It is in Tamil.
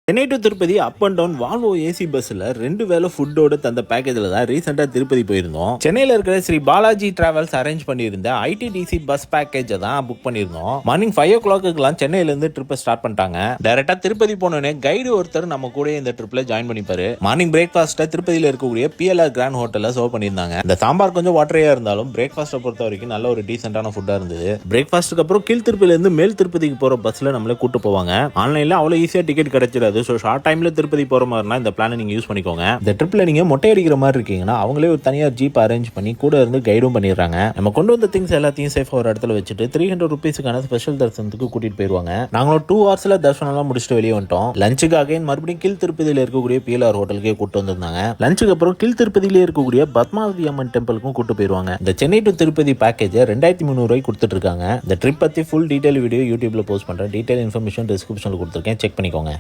Chennai to Tirupati up and down Volvo AC பஸ்ல 2 வேளை ஃபுட்டோட தந்த பேக்கேஜ்ல தான் ரீசெண்டா திருப்பதி போயிருந்தோம். சென்னையில இருக்கிற ஸ்ரீ பாலாஜி டிராவல்ஸ் அரேஞ்ச் பண்ணியிருந்த ஐடிடிசி பஸ் பேக்கேஜ் தான் புக் பண்ணியிருந்தோம். மார்னிங் 5 o'clock சென்னையில இருந்து ட்ரிப் ஸ்டார்ட் பண்ணிட்டாங்க. டைரக்டா திருப்பதி போனோடனே கைடு ஒருத்தர் நம்ம கூட இந்த ட்ரிப்ல ஜாயின் பண்ணிப்பாரு. மார்னிங் பிரேக்ஃபாஸ்ட்டை திருப்பதியில இருக்கக்கூடிய PLR கிராண்ட் ஹோட்டல்ல சர்வ் பண்ணியிருந்தாங்க. இந்த சாம்பார் கொஞ்சம் வாட்டரியா இருந்தாலும் பிரேக்ஃபாஸ்ட்டை பொறுத்த வரைக்கும் நல்ல ஒரு டீசென்டான ஃபுட்டா இருந்தது. பிரேக்ஃபாஸ்ட்டுக்கு அப்புறம் கீழ் திருப்பதியில இருந்து மேல் திருப்பதிக்கு போற பஸ்ல நம்மளே கூட்டு போவாங்க. ஆன்லைன்ல அவ்வளவு ஈஸியா டிக்கெட் கிடைச்சிடாது. ஷார்ட் டைம்ல திருப்பதி போற மாதிரினா இந்த பிளானை நீங்க யூஸ் பண்ணிக்கோங்க. இந்த ட்ரிப்ல நீங்க மொட்டை அடிக்கிற மாதிரி இருக்கீங்கன்னா அவங்களே ஒரு தனியார் ஜீப் அரேஞ்ச் பண்ணி கூட இருந்து கைடும் பண்ணிடுறாங்க. நம்ம கொண்டு வந்த திங்ஸ் எல்லாத்தையும் சேஃபா ஒரு இடத்துல வச்சுட்டு 300 rupeesக்கான ஸ்பெஷல் தரிசனத்துக்கு கூட்டிட்டு போயிருவாங்க. நாங்களும் 2 hours தரிசனம் எல்லாம் முடிச்சுட்டு வெளியே வந்துட்டோம். லஞ்சுக்கு அகைன் மறுபடியும் கீழ் திருப்பதியில இருக்கக்கூடிய PLR ஹோட்டலுக்கே கூட்டு வந்திருந்தாங்க. லஞ்சுக்கு அப்புறம் கீழ் திருப்பதியில இருக்கக்கூடிய பத்மாவதி அம்மன் டெம்பிளுக்கும் கூட்டு போயிருவாங்க. இந்த சென்னை டு திருப்பதி பேக்கேஜ் 2300 ரூபாய் கொடுத்துட்டு இருக்காங்க. இந்த ட்ரிப் பத்தி ஃபுல் டீடைல் வீடியோ யூடியூப்ல போஸ்ட் பண்றேன். டீடைல் இன்ஃபர்மேஷன் டிஸ்கிரிப்ஷன்ல கொடுத்துருக்கேன், செக் பண்ணிக்கோங்க.